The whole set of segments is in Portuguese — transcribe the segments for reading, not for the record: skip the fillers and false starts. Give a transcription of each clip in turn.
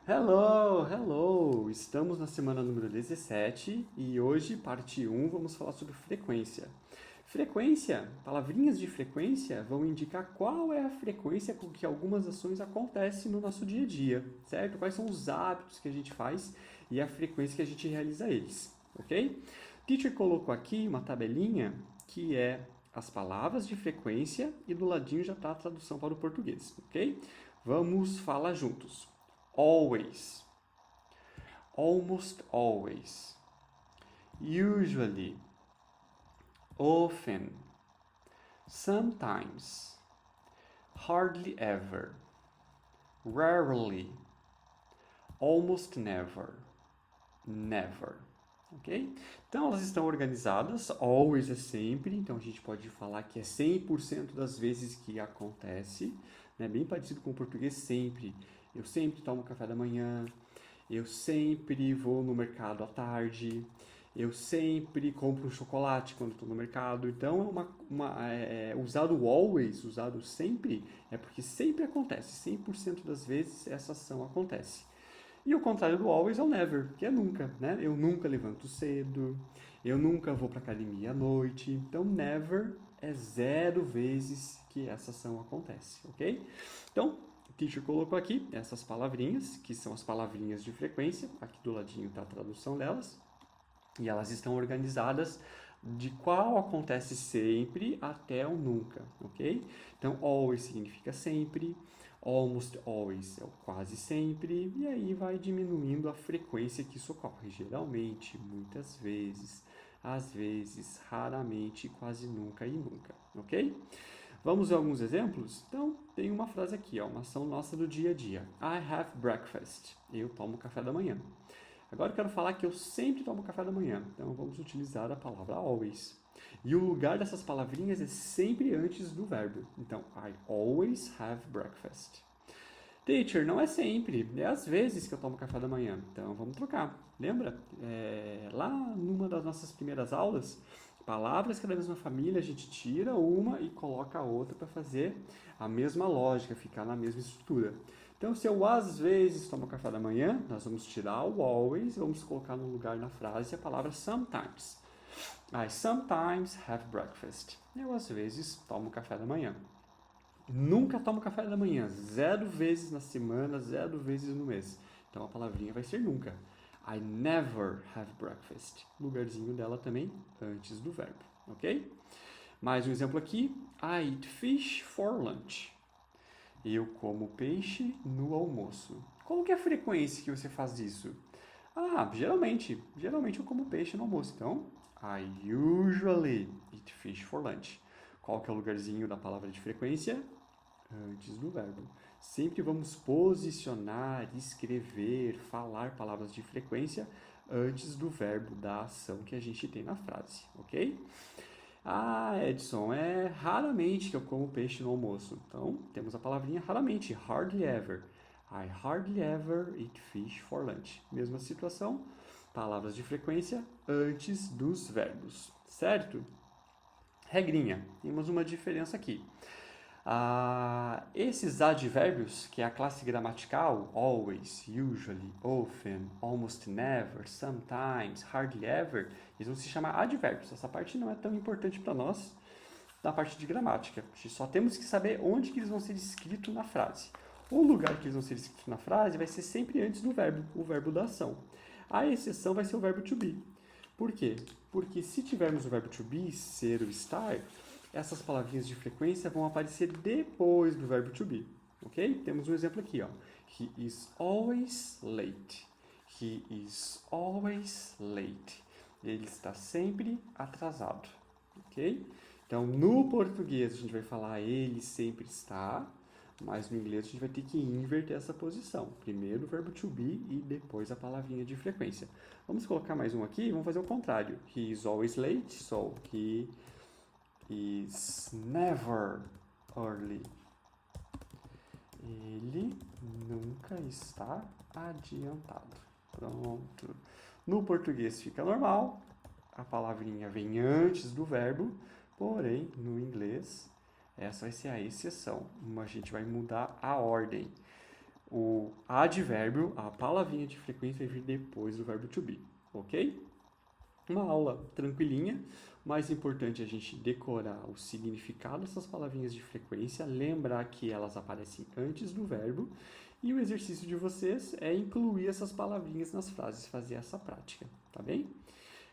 Hello, hello! Estamos na semana número 17 e hoje, parte um, vamos falar sobre frequência. Frequência, palavrinhas de frequência vão indicar qual é a frequência com que algumas ações acontecem no nosso dia a dia, certo? Quais são os hábitos que a gente faz e a frequência que a gente realiza eles, ok? O teacher colocou aqui uma tabelinha que é as palavras de frequência e do ladinho já está a tradução para o português, ok? Vamos falar juntos. Always, almost always, usually, often, sometimes, hardly ever, rarely, almost never, never. Ok? Então elas estão organizadas, always é sempre, então a gente pode falar que é 100% das vezes que acontece, né? Bem parecido com o português sempre. Eu sempre tomo café da manhã, eu sempre vou no mercado à tarde, eu sempre compro um chocolate quando estou no mercado. Então, usado always, usado sempre, é porque sempre acontece, 100% das vezes essa ação acontece. E o contrário do always é o never, que é nunca, né? Eu nunca levanto cedo, eu nunca vou para academia à noite. Então, never é 0 vezes que essa ação acontece, ok? Então, o teacher colocou aqui essas palavrinhas, que são as palavrinhas de frequência. Aqui do ladinho está a tradução delas. E elas estão organizadas de qual acontece sempre até o nunca, ok? Então, always significa sempre, almost always é o quase sempre, e aí vai diminuindo a frequência que isso ocorre. Geralmente, muitas vezes, às vezes, raramente, quase nunca e nunca, ok? Vamos ver alguns exemplos? Então, tem uma frase aqui, ó, uma ação nossa do dia a dia. I have breakfast. Eu tomo café da manhã. Agora eu quero falar que eu sempre tomo café da manhã, então vamos utilizar a palavra always. E o lugar dessas palavrinhas é sempre antes do verbo. Então, I always have breakfast. Teacher, não é sempre, é às vezes que eu tomo café da manhã. Então vamos trocar. Lembra? Lá numa das nossas primeiras aulas, palavras que é da mesma família, a gente tira uma e coloca a outra para fazer a mesma lógica, ficar na mesma estrutura. Então, se eu às vezes tomo café da manhã, nós vamos tirar o always, vamos colocar no lugar na frase a palavra sometimes. I sometimes have breakfast. Eu às vezes tomo café da manhã. Nunca tomo café da manhã, 0 vezes na semana, 0 vezes no mês. Então a palavrinha vai ser nunca. I never have breakfast. Lugarzinho dela também antes do verbo, ok? Mais um exemplo aqui. I eat fish for lunch. Eu como peixe no almoço. Qual que é a frequência que você faz isso? Geralmente eu como peixe no almoço. Então, I usually eat fish for lunch. Qual que é o lugarzinho da palavra de frequência? Antes do verbo. Sempre vamos posicionar, escrever, falar palavras de frequência antes do verbo da ação que a gente tem na frase, ok? Ah, Edson, é raramente que eu como peixe no almoço. Então, temos a palavrinha raramente, hardly ever. I hardly ever eat fish for lunch. Mesma situação, palavras de frequência antes dos verbos, certo? Regrinha, temos uma diferença aqui. Esses advérbios, que é a classe gramatical, always, usually, often, almost never, sometimes, hardly ever, eles vão se chamar advérbios. Essa parte não é tão importante para nós na parte de gramática. Só temos que saber onde que eles vão ser escritos na frase. O lugar que eles vão ser escritos na frase vai ser sempre antes do verbo, o verbo da ação. A exceção vai ser o verbo to be. Por quê? Porque se tivermos o verbo to be, ser ou estar, essas palavrinhas de frequência vão aparecer depois do verbo to be, ok? Temos um exemplo aqui, ó. He is always late. He is always late. Ele está sempre atrasado, ok? Então, no português a gente vai falar ele sempre está, mas no inglês a gente vai ter que inverter essa posição. Primeiro o verbo to be e depois a palavrinha de frequência. Vamos colocar mais um aqui e vamos fazer o contrário. He is always late, so he is never early. Ele nunca está adiantado. Pronto. No português fica normal, a palavrinha vem antes do verbo, porém no inglês essa vai ser a exceção. A gente vai mudar a ordem. o advérbio, a palavrinha de frequência vai vir depois do verbo to be, ok? Uma aula tranquilinha, mais importante é a gente decorar o significado dessas palavrinhas de frequência, lembrar que elas aparecem antes do verbo, e o exercício de vocês é incluir essas palavrinhas nas frases, fazer essa prática, tá bem?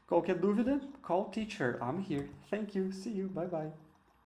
Qualquer dúvida, call teacher, I'm here. Thank you, see you, bye bye.